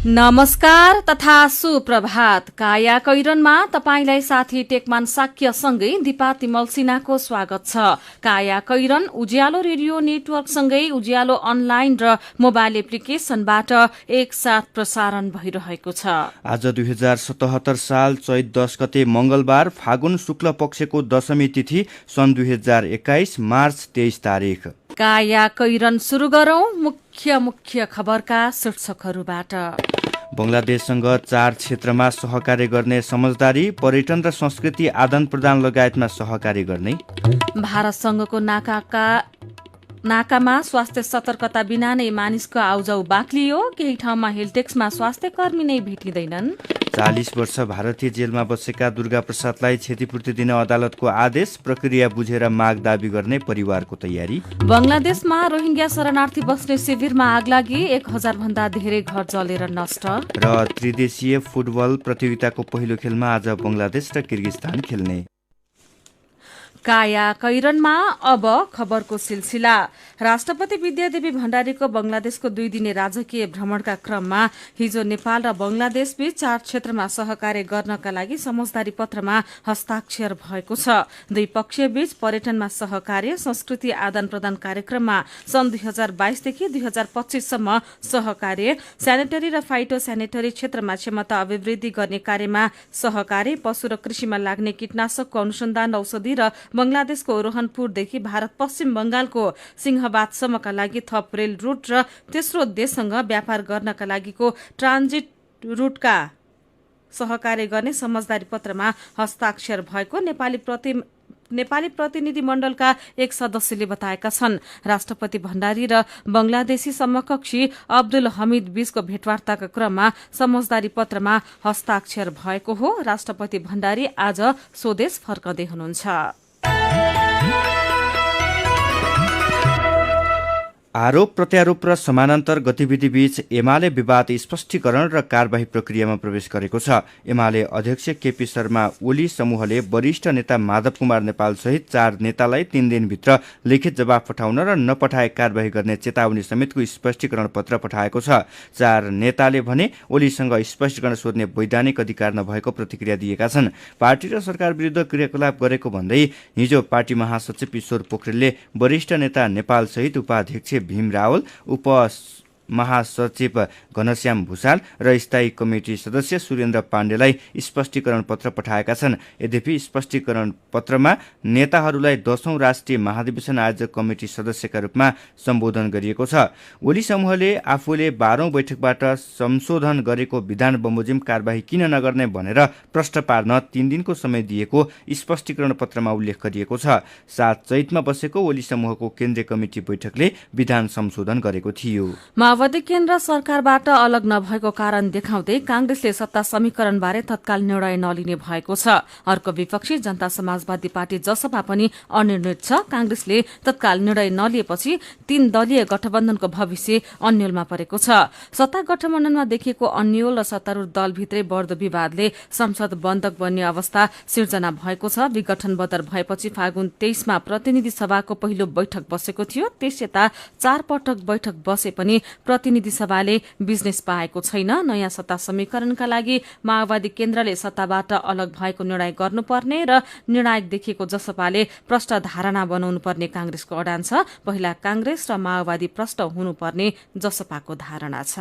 नमस्कार तथा सुप्रभात। काया कैरनमा तपाईंलाई साथी टेकमान साक्यसँगै दिपा तिमल सिन्हाको स्वागत छ। काया कैरन उज्यालो रेडियो नेटवर्कसँगै उज्यालो अनलाइन र मोबाइल एप्लिकेशनबाट एकसाथ प्रसारण भइरहेको छ। आज 2077 साल चैत 10 गते मंगलबार फागुन शुक्ल पक्षको दशमी तिथि सन् 2021 मार्च 23 तारिक। काया कैरन सुरु गरौं मुख्य खबरका शीर्षकहरूबाट। बंगलादेशसँग 4 क्षेत्रमा सहकार्य गर्ने समझदारी, पर्यटन र संस्कृति आदान प्रदान लगायतमा सहकार्य गर्ने। भारतसँगको नाकामा स्वास्थ्य सतर्कता बिना नै मानिसको आउजाउ बाक्लियो। केही ठाउँमा हेलटेक्समा स्वास्थ्य कर्मी नै भेटिँदैनन्। 40 वर्ष भारतीय जेलमा बसेका दुर्गा प्रसादलाई क्षतिपूर्ति दिन अदालतको आदेश, प्रक्रिया बुझेर माग दावी गर्ने परिवारको तयारी। बंगलादेशमा रोहिंग्या शरणार्थी बस्ने शिविरमा आग लागि 1000 भन्दा धेरै घर जलेर नष्ट। र त्रिदेशीय फुटबल प्रतियोगिताको पहिलो खेलमा आज बंगलादेश र किर्गिस्तान खेल्ने। काया कैरनमा अब खबरको सिलसिला। राष्ट्रपति विद्यादेवी भण्डारीको बंगलादेशको 2 दिने राजकीय भ्रमणका क्रममा हिजो नेपाल र बंगलादेश बीच 4 क्षेत्रमा सहकार्य गर्नका लागि समझदारी पत्रमा हस्ताक्षर भएको छ। दुई पक्षीय बीच पर्यटनमा सहकार्य, संस्कृति आदान प्रदान कार्यक्रममा सन् 2022 देखि 2025 सम्म सहकार्य, सेनेटरी र फाइटो सेनेटरी क्षेत्रमा क्षमता अभिवृद्धि गर्ने कार्यमा सहकार्य, पशु र कृषिमा लाग्ने कीटनाशकको अनुसन्धान, औषधि र बंगलादेशको रोहनपुरदेखि भारत पश्चिम बंगालको सिंहबादसम्मका लागि थप रेल रूट र तेस्रो देशसँग व्यापार गर्नका लागिको ट्रान्जिट रूटका सहकार्य गर्ने समझदारी पत्रमा हस्ताक्षर भएको नेपाली प्रतिनिधि मण्डलका एक सदस्यले बताएका छन्। राष्ट्रपति भण्डारी र बंगलादेशी समकक्षी अब्दुल हमिद बीचको भेटवार्ताका क्रममा समझदारी पत्रमा हस्ताक्षर भएको हो। राष्ट्रपति भण्डारी आज स्वदेश फर्कँदै हुनुहुन्छ। आरोप प्रत्यारोप र समानान्तर गतिविधि बीच एमाले विवाद स्पष्टीकरण र कार्यवाही प्रक्रियामा प्रवेश गरेको छ। एमाले अध्यक्ष केपी शर्मा ओली समूहले वरिष्ठ नेता माधव कुमार नेपाल सहित 4 नेतालाई 3 दिनभित्र लिखित जवाब पठाउन र नपठाए कार्यवाही गर्ने चेतावनी समेतको स्पष्टीकरण पत्र पठाएको छ। 4 नेताले भने ओलीसँग स्पष्टीकरण सोध्ने वैधानिक अधिकार नभएको प्रतिक्रिया दिएका छन्। पार्टी र सरकार विरुद्ध क्रियाकलाप गरेको भन्दै हिजो पार्टी महासचिव ईश्वर पोखरेलले वरिष्ठ नेता नेपाल सहित उपाध्यक्ष भीम रावल, उप महासचिव घनश्याम भूषाल र स्थायी कमिटी सदस्य सुरेन्द्र पाण्डेलाई स्पष्टीकरण पत्र पठाएका छन्। यद्यपि स्पष्टीकरण पत्रमा नेताहरूलाई 10औं राष्ट्रिय महाधिवेशन आयोजक कमिटी सदस्यका रूपमा सम्बोधन गरिएको छ। ओली समूहले आफूले 12औं बैठकबाट संशोधन गरेको विधान बमोजिम कार्यवाही किन नगर्ने भनेर प्रश्न पार्न 3 दिनको समय दिएको स्पष्टीकरण पत्रमा उल्लेख गरिएको छ। 7 चैतमा बसेको ओली समूहको केन्द्रीय कमिटी बैठकले विधान संशोधन गरेको थियो। माओवादी केन्द्र सरकारबाट अलग नभएको कारण देखाउँदै कांग्रेसले सत्ता समीकरणबारे तत्काल निर्णय नलिने भएको छ। अर्को विपक्षी जनता समाजवादी पार्टी जसपा पनि अनिर्णित छ। कांग्रेसले तत्काल निर्णय नलिएपछि 3 दलीय गठबन्धनको भविष्य अन्यलमा परेको छ। सत्ता गठबन्धनमा देखिएको अन्यल र सत्तारूढ़ दलभित्रै बढ्दो विवादले संसद बन्धक बन्ने अवस्था सिर्जना भएको छ। विघटन बदर भएपछि फागुन 23 मा प्रतिनिधि सभाको पहिलो बैठक बसेको थियो। त्यसयता 4 पटक बैठक बसे पनि प्रतिनिधि सभाले बिजनेस पाएको छैन। नयाँ सत्ता समीकरणका लागि माओवादी केन्द्रले सत्ताबाट अलग भएको निर्णय गर्नुपर्ने र निर्णायक देखिएको जसपाले प्रष्ट धारणा बनाउनुपर्ने कांग्रेसको अडान छ। पहिला कांग्रेस र माओवादी प्रष्ट हुनुपर्ने जसपाको धारणा छ।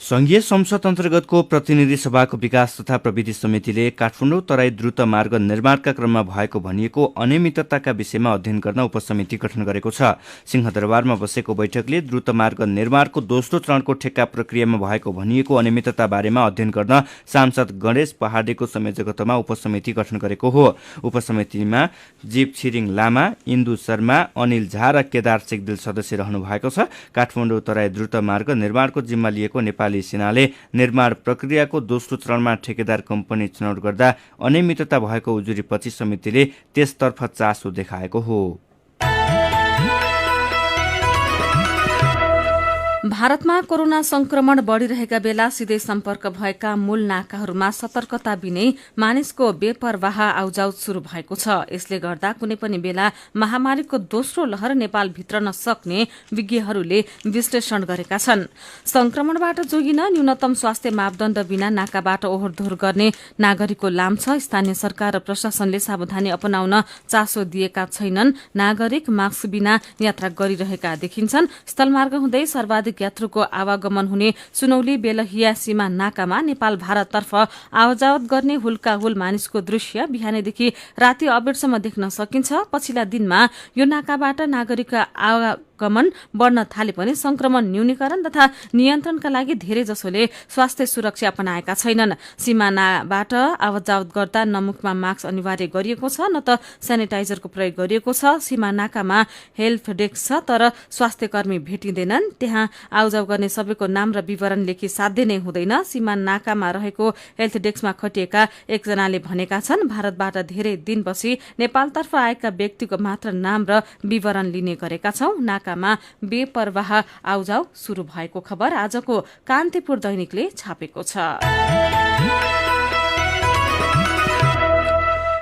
संघीय संसद अन्तर्गतको प्रतिनिधि सभाको विकास तथा प्रविधि समितिले काठमाडौँ तराई द्रुत मार्ग निर्माणका क्रममा भएको भनिएको अनियमितताका विषयमा अध्ययन गर्न उपसमिति गठन गरेको छ। सिंहदरबारमा बसेको बैठकले द्रुत मार्ग निर्माणको दोस्रो चरणको ठेक्का प्रक्रियामा भएको भनिएको अनियमितता बारेमा अध्ययन गर्न सांसद गणेश पहाडेको संयोजकत्वमा उपसमिति गठन गरेको हो। उपसमितिमा जीव छिरिङ लामा, इन्दु शर्मा, अनिल झा र केदार सिगदेल सदस्य रहनु भएको छ। काठमाडौँ तराई द्रुत मार्ग निर्माणको जिम्मा लिएको नेपाली सेनाले निर्माण प्रक्रियाको दोस्रो चरणमा ठेकेदार कम्पनी छनौट गर्दा अनियमितता भएको उजुरीपछि समितिले त्यसतर्फ चासो देखाएको हो। भारतमा कोरोना संक्रमण बढ़िरहेका बेला सिधै सम्पर्क भएका मूल नाकाहरूमा सतर्कता बिनै मानिसको बेपरवाह आउजाउ शुरू भएको छ। यसले गर्दा कुनै पनि बेला महामारीको दोस्रो लहर नेपाल भित्रन सक्ने विज्ञहरूले विश्लेषण गरेका छन्। संक्रमणबाट जोगिन न्यूनतम स्वास्थ्य मापदण्ड बिना नाकाबाट ओहोर दोहोर गर्ने नागरिकको लाम छ। स्थानीय सरकार र प्रशासनले सावधानी अपनाउन चासो दिएका छैनन्। नागरिक मास्क बिना यात्रा गरिरहेका देखिन्छन्। स्थलमार्ग हुँदै सर्वाधिक यात्रुको आवागमन हुने सुनौली बेलहिया सीमा नाकामा नेपाल भारततर्फ आवजावत गर्ने हुल्काहुल मानिसको दृश्य बिहानैदेखि राति अबेरसम्म देख्न सकिन्छ। पछिल्ला दिनमा यो नाकाबाट नागरिक आवागमन बढ़न थाले पनि संक्रमण न्यूनीकरण तथा नियन्त्रणका लागि धेरै जसोले स्वास्थ्य सुरक्षा अपनाएका छैनन्। सीमानाबाट आवतजावत गर्दा न मुखमा मास्क अनिवार्य गरिएको छ न त सेनिटाइजरको प्रयोग गरिएको छ। सीमा नाकामा हेल्प डेस्क छ तर स्वास्थ्य कर्मी भेटिँदैनन्। त्यहाँ आउजाउ गर्ने सबैको नाम र विवरण लेखी साध्य नै हुँदैन। सीमा नाकामा रहेको हेल्थ डेस्कमा खटिएका एकजनाले भनेका छन्, भारतबाट धेरै दिनपछि नेपालतर्फ आएका व्यक्तिको मात्र नाम र विवरण लिने गरेका छौं। नाकामा बेपरवाह आउजाउ शुरू भएको खबर आजको कान्तिपुर दैनिकले छापेको छ।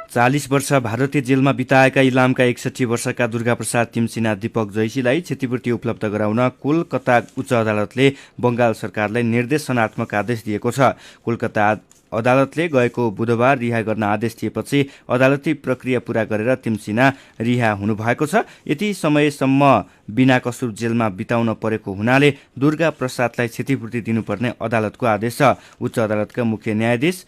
40 वर्ष भारतीय जेलमा बिताएका इलामका 61 वर्षका दुर्गाप्रसाद तिमसिना दीपक जैसीलाई क्षतिपूर्ति उपलब्ध गराउन कोलकाता उच्च अदालतले बंगाल सरकारलाई निर्देशनात्मक आदेश दिएको छ। कोलकाता अदालतले गएको बुधबार रिहा गर्न आदेश दिएपछि अदालती प्रक्रिया पूरा गरेर तिमसिना रिहा हुनुभएको छ। यति समयसम्म बिना कसुर जेलमा बिताउन परेको हुनाले दुर्गा प्रसादलाई क्षतिपूर्ति दिनुपर्ने अदालतको आदेश छ। उच्च अदालतका मुख्य न्यायाधीश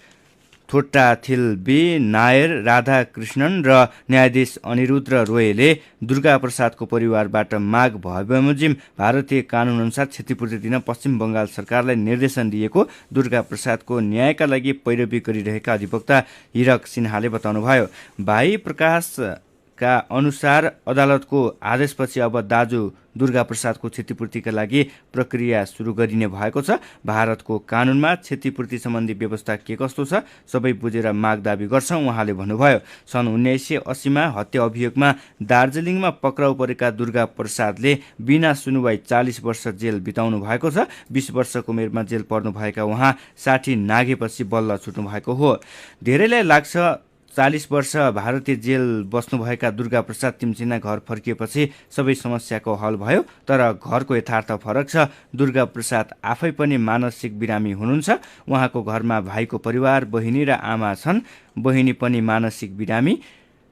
थोट्टाथिल बी नायर राधाकृष्णन र न्यायाधीश अनिरुद्ध रोयले दुर्गा प्रसादको परिवारबाट माग भए बमोजिम भारतीय कानून अनुसार क्षतिपूर्ति दिन पश्चिम बंगाल सरकारलाई निर्देशन दिएको दुर्गा प्रसादको न्यायका लागि पैरवी गरिरहेका अधिवक्ता हिरक सिन्हाले बताउनुभयो। भाइ प्रकाशका अनुसार अदालतको आदेशपछि अब दाजु दुर्गा प्रसादको क्षतिपूर्तिका लागि प्रक्रिया सुरु गरिने भएको छ। भारतको कानूनमा क्षतिपूर्ति सम्बन्धी व्यवस्था के कस्तो छ सबै बुझेर माग दावी गर्छौं उहाँले भन्नुभयो। सन् 1980 मा हत्या अभियोगमा दार्जिलिङमा पक्राउ परेका दुर्गा प्रसादले बिना सुनुवाई 40 वर्ष जेल बिताउनु भएको छ। 20 वर्षको उमेरमा जेल पर्नु भएका उहाँ 60 नागेपछि बल्ल छुट्नु भएको हो। धेरैलाई लाग्छ 40 वर्ष भारतीय जेल बस्नुभएका दुर्गा प्रसाद तिमसिना घर फर्किएपछि सबै समस्याको हल भयो, तर घरको यथार्थ फरक छ। दुर्गा प्रसाद आफै पनि मानसिक बिरामी हुनुहुन्छ। उहाँको घरमा भाइको परिवार, बहिनी र आमा छन्। बहिनी पनि मानसिक बिरामी।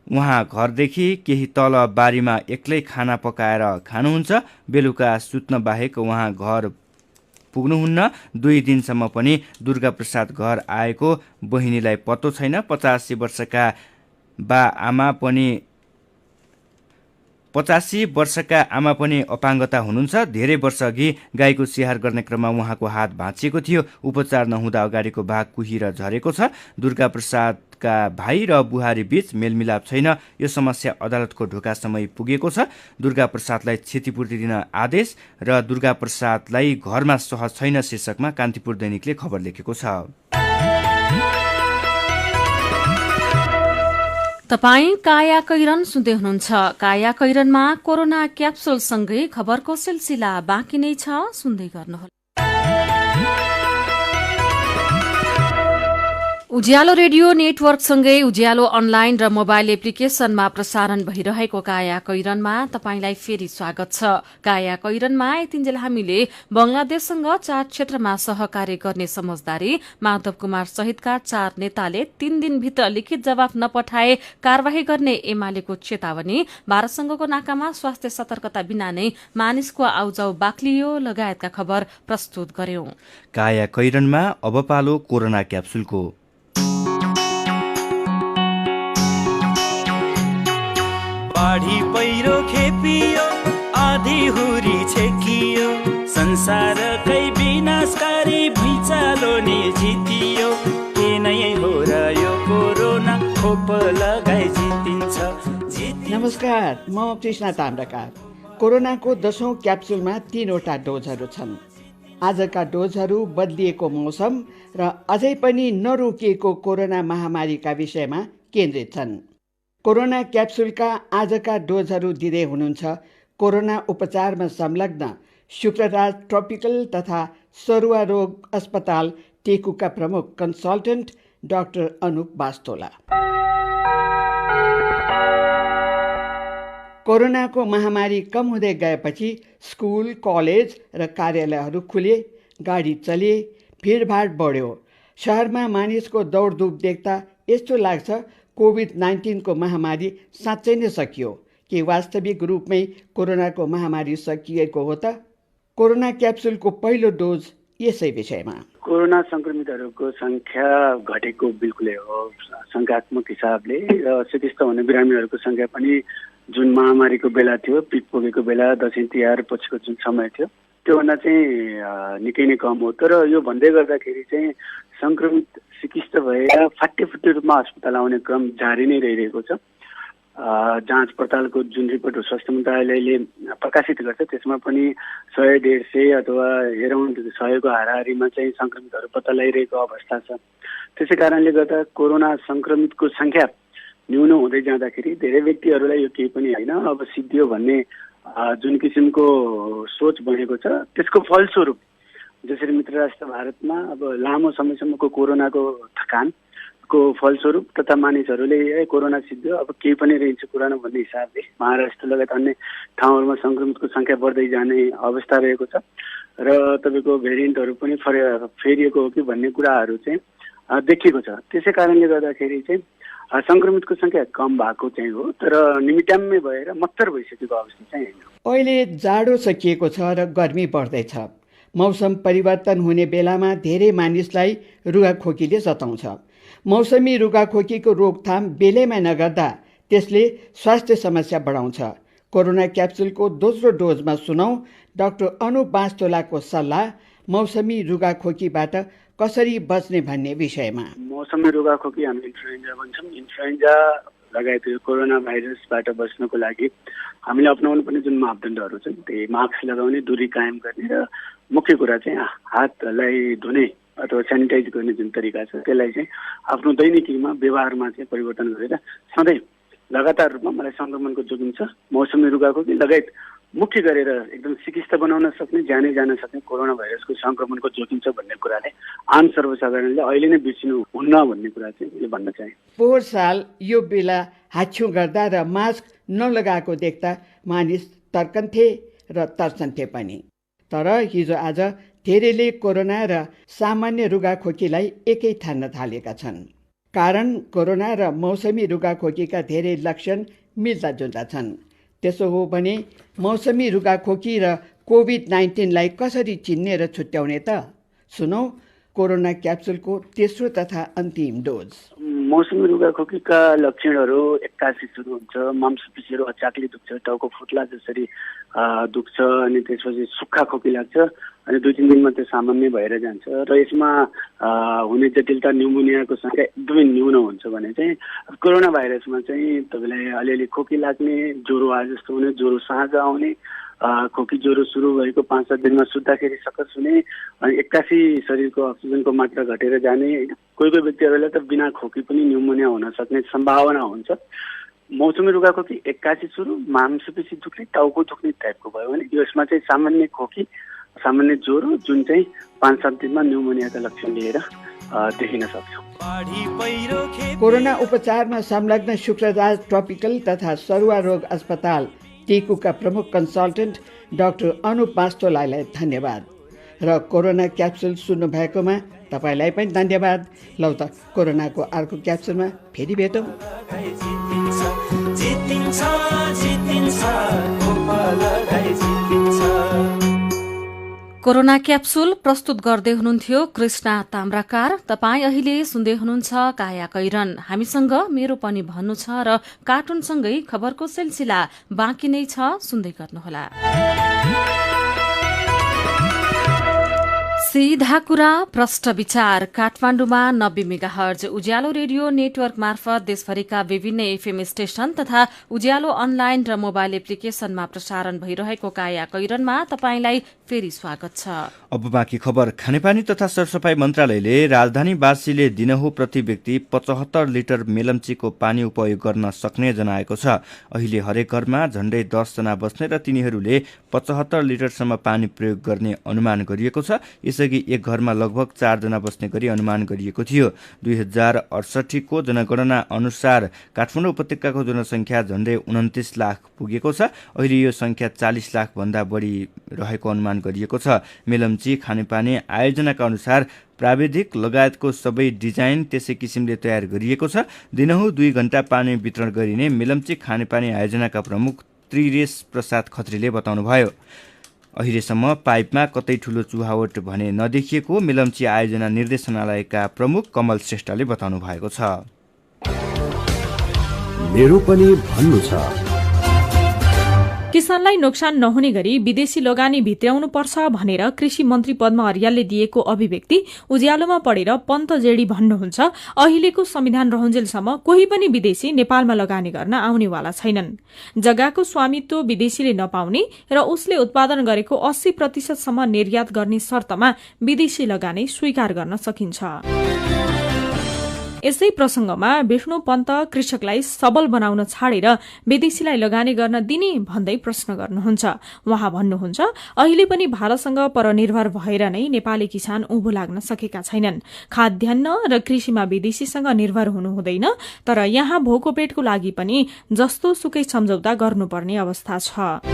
उहाँ घरदेखि केही तल बारीमा एक्लै खाना पकाएर खानुहुन्छ। बेलुका सुत्न बाहेक उहाँ घर पुग्नुहुन्न। 2 दिनसम्म पनि दुर्गा प्रसाद घर आएको बहिनीलाई पत्तो छैन। 85 वर्षका आमा पनि अपाङ्गता हुनुहुन्छ। धेरै वर्ष अघि गाईको स्याहार गर्ने क्रममा उहाँको हात भाँचिएको थियो। उपचार नहुँदा अगाडिको भाग कुहिर झरेको छ। दुर्गा प्रसादका भाइ र बुहारी बीच मेलमिलाप छैन। यो समस्या अदालतको ढोकासम्म पुगेको छ। दुर्गा प्रसादलाई क्षतिपूर्ति दिन आदेश र दुर्गा प्रसादलाई घरमा सहज छैन शीर्षकमा कान्तिपुर दैनिकले खबर लेखेको छ। तपाई काया कैरन सुन्दै हुनुहुन्छ। काया कैरनमा कोरोना क्याप्सुल सँगै खबरको सिलसिला बाँकी नै छ, सुन्दै गर्नुहोला। उज्यालो रेडियो नेटवर्कसँगै उज्यालो अनलाइन र मोबाइल एप्लिकेशनमा प्रसारण भइरहेको काया कैरनमा तपाईंलाई फेरि स्वागत छ। काया कैरनमा यतिन्जेल हामीले बंगलादेशसँग 4 क्षेत्रमा सहकार्य गर्ने समझदारी, माधव कुमार सहितका 4 नेताले 3 दिनभित्र लिखित जवाफ नपठाए कार्यवाही गर्ने एमालेको चेतावनी, भारतसँगको नाकामा स्वास्थ्य सतर्कता बिना नै मानिसको आउजाउ बाक्लियो लगायतका खबर प्रस्तुत गर्यौं। काया कैरनमा अब पालो कोरोना क्याप्सुलको। बाढी पहिरो खेपियो, आधी हुरी छेकियो, संसारकै विनाशकारी भुइँचालो नि जितियो। के नै हो र यो कोरोना, खोप लगाई जितिन्छ। नमस्कार, म कृष्ण ताम्राकार। कोरोनाको 10औं क्याप्सुलमा 3वटा डोजहरू छन्। आजका डोजहरू बदलिएको मौसम र अझै पनि नरोकिएको कोरोना महामारीका विषयमा केन्द्रित छन्। कोरोना क्याप्सुलका आजका डोजहरू दिँदै हुनुहुन्छ कोरोना उपचारमा संलग्न शुक्रराज ट्रपिकल तथा सरुवा रोग अस्पताल टेकुका प्रमुख कन्सल्टेन्ट डाक्टर अनुप बास्तोला। कोरोनाको महामारी कम हुँदै गएपछि स्कुल, कलेज र कार्यालयहरू खुले, गाडी चले, भिडभाड बढ्यो। शहरमा मानिसको दौडधुप देख्दा यस्तो लाग्छ कोभिड-19 को महामारी साँच्चै नै सकियो कि वास्तविक रूपमै कोरोनाको महामारी सकिएको हो त? कोरोना क्याप्सुलको पहिलो डोज यसै विषयमा। कोरोना संक्रमितहरूको संख्या घटेको बिल्कुलै हो संख्यात्मक हिसाबले, र चिकित्सा हुने बिरामीहरूको संख्या पनि जुन महामारीको बेला थियो, पिक पुगेको बेला, दसैँ तिहार पछिको जुन समय थियो त्योभन्दा चाहिँ निकै नै कम हो। तर यो भन्दै गर्दाखेरि चाहिँ संक्रमित चिकित्सा भएर फाटेफुटे रूपमा अस्पताल आउने क्रम जारी नै रहिरहेको छ। जाँच पडतालको जुन रिपोर्ट स्वास्थ्य मन्त्रालयले प्रकाशित गर्छ त्यसमा पनि 100-150 अथवा एराउन्ड 100 को हाराहारीमा चाहिँ संक्रमितहरू पत्ता लगाइरहेको अवस्था छ। त्यसै कारणले गर्दा कोरोना संक्रमितको संख्या न्यून हुँदै जाँदाखेरि धेरै व्यक्तिहरूलाई यो केही पनि होइन, अब सिद्धियो भन्ने जुन किसिमको सोच बनेको छ त्यसको फलस्वरूप जसरी मित्र राष्ट्र भारतमा अब लामो समयसम्मको कोरोनाको थकानको फलस्वरूप तथा मानिसहरूले कोरोना सिद्धियो अब केही पनि रहन्छ पुरानो भन्ने हिसाबले महाराष्ट्र लगायत अन्य ठाउँहरूमा संक्रमितको संख्या बढ्दै जाने अवस्था रहेको छ र तपाईँको भेरिएन्टहरू पनि फेरिएको हो कि भन्ने कुराहरू चाहिँ देखिएको छ। त्यसै कारणले गर्दाखेरि चाहिँ संक्रमितको संख्या कम भएको चाहिँ हो, तर निमित्याम्मै भएर मत्तर भइसकेको अवस्था चाहिँ होइन। अहिले जाडो सकिएको छ र गर्मी बढ्दैछ। मौसम परिवर्तन हुने बेलामा धेरै मानिसलाई रुगाखोकीले सताउँछ। मौसमी रुगाखोकीको रोकथाम बेलैमा नगर्दा त्यसले स्वास्थ्य समस्या बढाउँछ। कोरोना क्याप्सुलको दोस्रो डोजमा सुनौ डाक्टर अनुप बास्तोलाको सल्लाह मौसमी रुगाखोकीबाट कसरी बच्ने भन्ने विषयमा। मौसमी रुगाखोकी हामी इन्फ्लुएन्जा भन्छौँ। इन्फ्लुएन्जा लगायत कोरोना भाइरसबाट बच्नको लागि हामीले अपनाउनु पर्ने जुन मापदण्डहरू छन् त्यही मास्क लगाउने, दूरी कायम गर्ने र मुख्य कुरा चाहिँ हातलाई धुने अथवा सेनिटाइज गर्ने जुन तरिका छ त्यसलाई चाहिँ आफ्नो दैनिकीमा व्यवहारमा चाहिँ परिवर्तन गरेर सधैँ लगातार रूपमा मलाई सङ्क्रमणको जोखिम छ, मौसमी रुगाखोकी लगायत मुख्य गरेर एकदम चिकित्सा बनाउन सक्ने, ज्यानै जान सक्ने कोरोना भाइरसको सङ्क्रमणको जोखिम छ भन्ने कुराले आम सर्वसाधारणले अहिले नै बिर्सिनु हुन्न भन्ने कुरा चाहिँ यो भन्न चाहे। पोहोर साल यो बेला हाच्छिउँ गर्दा र मास्क नलगाएको देख्दा मानिस तर्कन्थे र तर्सन्थे पनि। तर हिजो आज धेरैले कोरोना र सामान्य रुगाखोकीलाई एकै ठान्न थालेका छन्। कारण कोरोना र मौसमी रुगाखोकीका धेरै लक्षण मिल्दाजुल्दा छन्। त्यसो हो भने मौसमी रुगाखोकी र कोभिड-19 लाई कसरी चिन्ने र छुट्याउने त? सुनौ कोरोना क्याप्सुलको तेस्रो तथा अन्तिम डोज। मौसमी रुगाखोकीका लक्षणहरू 81 सुरु हुन्छ। मांसपेशीहरू अचाकली दुख्छ, टाउको फुट्ला जसरी दुख्छ, अनि त्यसपछि सुक्खा खोकी लाग्छ, अनि 2-3 दिनमा त्यो सामान्य भएर जान्छ र यसमा हुने जटिलता न्युमोनियाको संख्या एकदमै न्यून हुन्छ भने चाहिँ कोरोना भाइरसमा चाहिँ तपाईँलाई अलिअलि खोकी लाग्ने, ज्वरो आए जस्तो हुने, ज्वरो साँझ आउने, खोकी ज्वरो सुरु भएको 5-7 दिनमा सुत्दाखेरि सकस हुने, अनि 81 शरीरको अक्सिजनको मात्रा घटेर जाने। कोही कोही व्यक्तिहरूलाई त बिना खोकी पनि न्युमोनिया हुन सक्ने सम्भावना हुन्छ। मौसमी रुगाखोकी 81 सुरु, मांसपेशी दुख्ने, टाउको दुख्ने टाइपको भयो भने यसमा चाहिँ सामान्य खोकी, सामान्य ज्वरो जुन चाहिँ 5-7 दिनमा न्युमोनियाका लक्षण लिएर देखिन सक्छ। कोरोना उपचारमा संलग्न शुक्रराज ट्रपिकल तथा सरुवा रोग अस्पताल टेकुका प्रमुख कन्सल्टेन्ट डाक्टर अनुप बास्तोलालाई धन्यवाद र कोरोना क्याप्सुल सुन्नु भएकोमा तपाईँलाई पनि धन्यवाद। लौ त कोरोनाको अर्को क्याप्सुलमा फेरि भेटौँ। कोरोना क्याप्सुल प्रस्तुत गर्दै हुनुहुन्थ्यो कृष्णा ताम्राकार। तपाईँ अहिले सुन्दै हुनुहुन्छ काया कैरन। हामीसँग मेरो पनि भन्नु छ र कार्टुनसँगै खबरको सिलसिला बाँकी नै छ, सुन्दै गर्नुहोला। सीधा कुरा प्रष्ट विचार काठमाडौँमा 90 मेगाहर्ज उज्यालो रेडियो नेटवर्क मार्फत देशभरिका विभिन्न एफएम स्टेशन तथा उज्यालो अनलाइन र मोबाइल एप्लिकेशनमा प्रसारण भइरहेको काया कैरनमा तपाईंलाई फेरि स्वागत छ। अब बाँकी खबर। खानेपानी तथा सरसफाई मन्त्रालयले राजधानीवासीले दिनहुँ प्रति व्यक्ति 75 लिटर मेलम्चीको पानी उपयोग गर्न सक्ने जनाएको छ। अहिले हरेक घरमा झण्डै 10 जना बस्ने र तिनीहरूले 75 लिटरसम्म पानी प्रयोग गर्ने अनुमान गरिएको छ। यसअघि एक घरमा लगभग 4 जना बस्ने गरी अनुमान गरिएको थियो। 2068 को जनगणना अनुसार काठमाडौँ उपत्यकाको जनसङ्ख्या झण्डै 29 लाख पुगेको छ। अहिले यो संख्या 40 लाख भन्दा बढी रहेको अनुमान गरिएको छ। मेलम्ची खानेपानी आयोजनाका अनुसार प्राविधिक लगायतको सबै डिजाइन त्यसै किसिमले तयार गरिएको छ। दिनहुँ 2 घण्टा पानी वितरण गरिने मेलम्ची खानेपानी आयोजनाका प्रमुख त्रिरेश प्रसाद खत्रीले बताउनुभयो। अहिलेसम्म पाइपमा कतै ठूलो चुहावट भने नदेखिएको मेलम्ची आयोजना निर्देशनालयका प्रमुख कमल श्रेष्ठले बताउनु भएको छ। मेरो पनि भन्नु छ। किसानलाई नोक्सान नहुने गरी विदेशी लगानी भित्र्याउनु पर्छ भनेर कृषि मन्त्री पद्म अर्यालले दिएको अभिव्यक्ति उज्यालोमा पढेर पन्त जेडी भन्नुहुन्छ। अहिलेको संविधान रहन्जेलसम्म कोही पनि विदेशी नेपालमा लगानी गर्न आउनेवाला छैनन्। जग्गाको स्वामित्व विदेशीले नपाउने र उसले उत्पादन गरेको 80% सम्म निर्यात गर्ने शर्तमा विदेशी लगानी स्वीकार गर्न सकिन्छ। यसै प्रसंगमा विष्णु पन्त कृषकलाई सबल बनाउन छाडेर विदेशीलाई लगानी गर्न दिने भन्दै प्रश्न गर्नुहुन्छ। उहाँ भन्नुहुन्छ, अहिले पनि भारतसँग परनिर्भर भएर नै नेपाली किसान उँभो लाग्न सकेका छैनन्। खाद्यान्न र कृषिमा विदेशीसँग निर्भर हुनु हुँदैन, तर यहाँ भोको पेटको लागि पनि जस्तो सुकै सम्झौता गर्नुपर्ने अवस्था छ।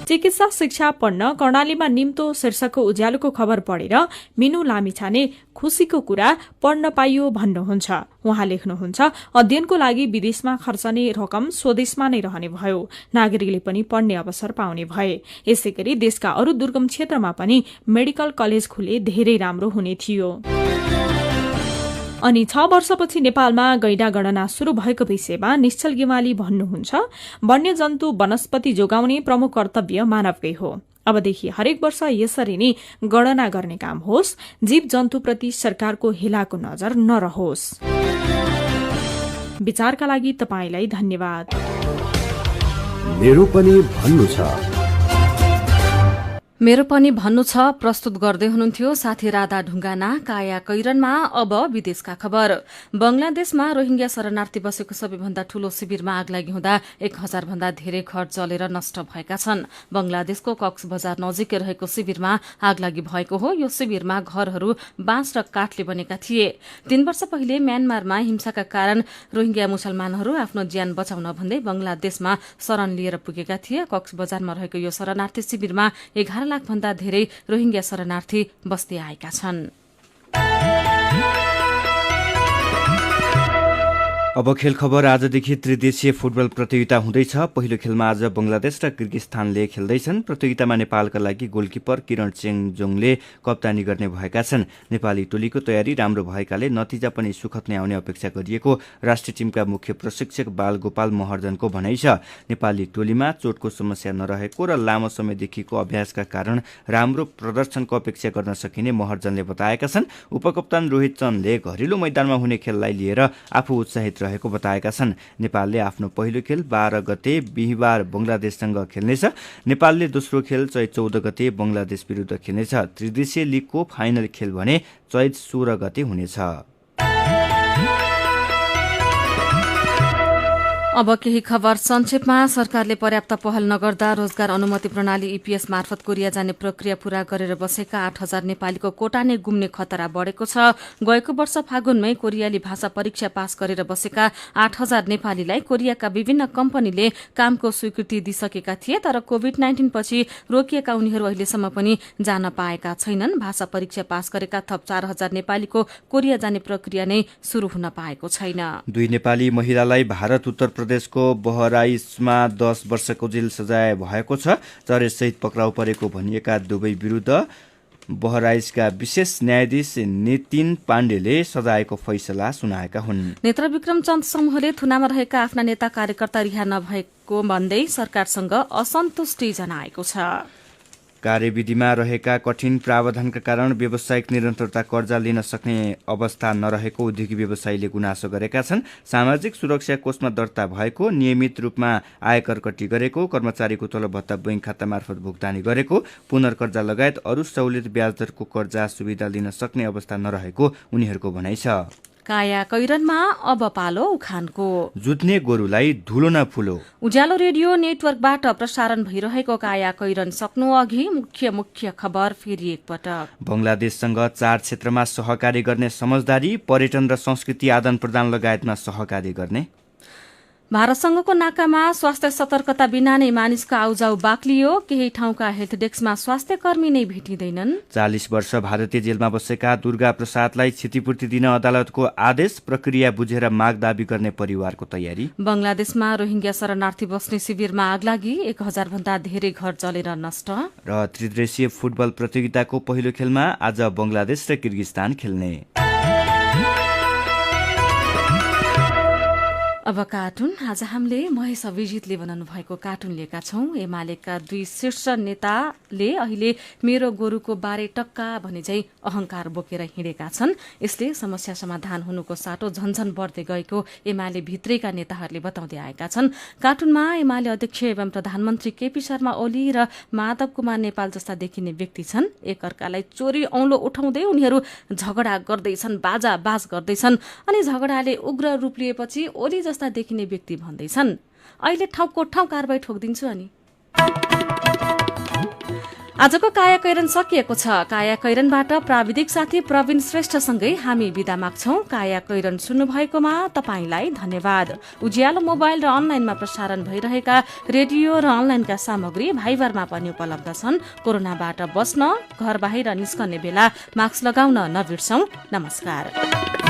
चिकित्सा शिक्षा पढ्न कर्णालीमा निम्तो शीर्षकको उज्यालोको खबर पढेर मिनु लामिछाने खुशीको कुरा पढ्न पाइयो भन्नुहुन्छ। उहाँ लेख्नुहुन्छ, अध्ययनको लागि विदेशमा खर्चने रकम स्वदेशमा नै रहने भयो। नागरिकले पनि पढ्ने अवसर पाउने भए। यसैगरी देशका अरू दुर्गम क्षेत्रमा पनि मेडिकल कलेज खुले धेरै राम्रो हुने थियो। अनि 6 वर्षपछि नेपालमा गैंडा गणना शुरू भएको विषयमा निश्चल गिमाली भन्नुहुन्छ, वन्यजन्तु वनस्पति जोगाउने प्रमुख कर्तव्य मानवकै हो। अबदेखि हरेक वर्ष यसरी नै गणना गर्ने काम होस्। जीव जन्तुप्रति सरकारको हेलाको नजर नरहोस्। विचारका लागि तपाईंलाई धन्यवाद। मेरो पनि भन्नु छ। मेरो पनि भन्नु छ प्रस्तुत गर्दै हुनुहुन्थ्यो साथी राधा ढुङ्गाना। काया कैरनमा अब विदेशका खबर। बंगलादेशमा रोहिंग्या शरणार्थी बसेको सबैभन्दा ठूलो शिविरमा आगलागी हुँदा 1000 भन्दा धेरै घर जलेर नष्ट भएका छन्। बंगलादेशको कक्स बजार नजिकै रहेको शिविरमा आगलागी भएको हो। यो शिविरमा घरहरू बाँस र काठले बनेका थिए। 3 वर्ष पहिले म्यानमारमा हिंसाका कारण रोहिंग्या मुसलमानहरू आफ्नो ज्यान बचाउन भन्दै बंगलादेशमा शरण लिएर पुगेका थिए। कक्स बजारमा रहेको यो शरणार्थी शिविरमा 11 लाख भन्दा धेरै रोहिंग्या शरणार्थी बस्दै आएका छन्। अब खेल खबर। आजदेखि त्रिदेशीय फुटबल प्रतियोगिता हुँदैछ। पहिलो खेलमा आज बंगलादेश र किर्गिस्तानले खेल्दैछन्। प्रतियोगितामा नेपालका लागि गोलकिपर किरण चेङजोङले कप्तानी गर्ने भएका छन्। नेपाली टोलीको तयारी राम्रो भएकाले नतिजा पनि सुखद नै आउने अपेक्षा गरिएको राष्ट्रिय टिमका मुख्य प्रशिक्षक बालगोपाल महर्जनको भनाइ छ। नेपाली टोलीमा चोटको समस्या नरहेको र लामो समयदेखिको अभ्यासका कारण राम्रो प्रदर्शनको अपेक्षा गर्न सकिने महर्जनले बताएका छन्। उपकप्तान रोहित चन्दले घरेलु मैदानमा हुने खेललाई लिएर आफू उत्साहित रहेको बताएका छन्। नेपालले आफ्नो पहिलो खेल 12 गते बिहीबार बंगलादेशसँग खेल्नेछ। नेपालले दोस्रो खेल चैत 14 गते बंगलादेश विरुद्ध खेल्नेछ। त्रिदेशीय लीगको फाइनल खेल भने चैत 16 गते हुनेछ। अब केही खबर संक्षेपमा। सरकारले पर्याप्त पहल नगर्दा रोजगार अनुमति प्रणाली ईपीएस मार्फत कोरिया जाने प्रक्रिया पूरा गरेर बसेका 8000 नेपालीको कोटा नै गुम्ने खतरा बढेको छ। गएको वर्ष फागुनमै कोरियाली भाषा परीक्षा पास गरेर बसेका 8000 नेपालीलाई कोरियाका विभिन्न कम्पनीले कामको स्वीकृति दिइसकेका थिए, तर कोभिड-19 पछि रोकिएका उनीहरू अहिलेसम्म पनि जान पाएका छैनन्। भाषा परीक्षा पास गरेका थप 4000 नेपालीको कोरिया जाने प्रक्रिया नै शुरू हुन पाएको छैन। 2 नेपाली महिलालाई भारत उत्तर प्रदेशको बहराइचमा 10 वर्षको जेल सजाय भएको छ। चरेसहित पक्राउ परेको भनिएका दुवै विरुद्ध बहराइचका विशेष न्यायाधीश नितिन पाण्डेले सजायको फैसला सुनाएका हुन्। नेत्र विक्रम चन्द समूहले थुनामा रहेका आफ्ना नेता कार्यकर्ता रिहा नभएको भन्दै सरकारसँग असन्तुष्टि जनाएको छ। कार्यविधिमा रहेका कठिन प्रावधानका कारण व्यावसायिक निरन्तरता कर्जा लिन सक्ने अवस्था नरहेको उद्योगी व्यवसायीले गुनासो गरेका छन्। सामाजिक सुरक्षा कोषमा दर्ता भएको, नियमित रूपमा आयकर कट्टी गरेको, कर्मचारीको तलब भत्ता बैंक खाता मार्फत भुक्तानी गरेको, पुनर्कर्जा लगायत अरू सहुलियत ब्याज दरको कर्जा सुविधा लिन सक्ने अवस्था नरहेको उनीहरूको भनाइ छ। काया कैरनमा अब पालो उखानको। जुत्ने गोरुलाई धुलो न फुलो। उज्यालो रेडियो नेटवर्कबाट प्रसारण भइरहेको काया कैरन सक्नु अघि मुख्य खबर फेरि एकपटक। बंगलादेशसँग 4 क्षेत्रमा सहकारी गर्ने समझदारी, पर्यटन र संस्कृति आदान प्रदान लगायतमा सहकारी गर्ने। भारतसँगको नाकामा स्वास्थ्य सतर्कता बिना नै मानिसको आउजाउ बाक्लियो, केही ठाउँका हेल्थ डेस्कमा स्वास्थ्य कर्मी नै भेटिँदैनन्। 40 वर्ष भारतीय जेलमा बसेका दुर्गा प्रसादलाई क्षतिपूर्ति दिन अदालतको आदेश, प्रक्रिया बुझेर माग दावी गर्ने परिवारको तयारी। बंगलादेशमा रोहिंग्या शरणार्थी बस्ने शिविरमा आगलागी, 1000 भन्दा धेरै घर जलेर नष्ट। र त्रिदेशीय फुटबल प्रतियोगिताको पहिलो खेलमा आज बंगलादेश र किर्गिस्तान खेल्ने। अब कार्टुन। आज हामीले महेश अभिजितले बनाउनु भएको कार्टुन लिएका छौं। एमालेका 2 शीर्ष नेताले अहिले मेरो गोरुको बारे टक्का भने चाहिँ अहंकार बोकेर हिँडेका छन्। यसले समस्या समाधान हुनुको साटो झन्झन बढ्दै गएको एमाले भित्रैका नेताहरूले बताउँदै आएका छन्। कार्टुनमा एमाले अध्यक्ष एवं प्रधानमन्त्री केपी शर्मा ओली र माधव कुमार नेपाल जस्ता देखिने व्यक्ति छन्। एकअर्कालाई चोरी औँलो उठाउँदै उनीहरू झगडा गर्दैछन्, बाजाबाज गर्दैछन्। अनि झगडाले उग्र रूप लिएपछि ओली जस्ता देखिने व्यक्ति भन्दैछन्, अहिले ठाउँको ठाउँ कारबाही ठोकिदिन्छु। अनि आजको काया कैरन सकिएको छ। काया कैरनबाट प्राविधिक साथी प्रवीण श्रेष्ठसँगै हामी बिदा माग्छौं। काया कैरन सुन्नु भएकोमा तपाईंलाई धन्यवाद। उज्यालो मोबाइल र अनलाइनमा प्रसारण भइरहेका रेडियो र अनलाइनका सामग्री भाइबरमा पनि उपलब्ध छन्। कोरोनाबाट बस्न घर बाहिर निस्कने बेला मास्क लगाउन नबिर्सौं। नमस्कार।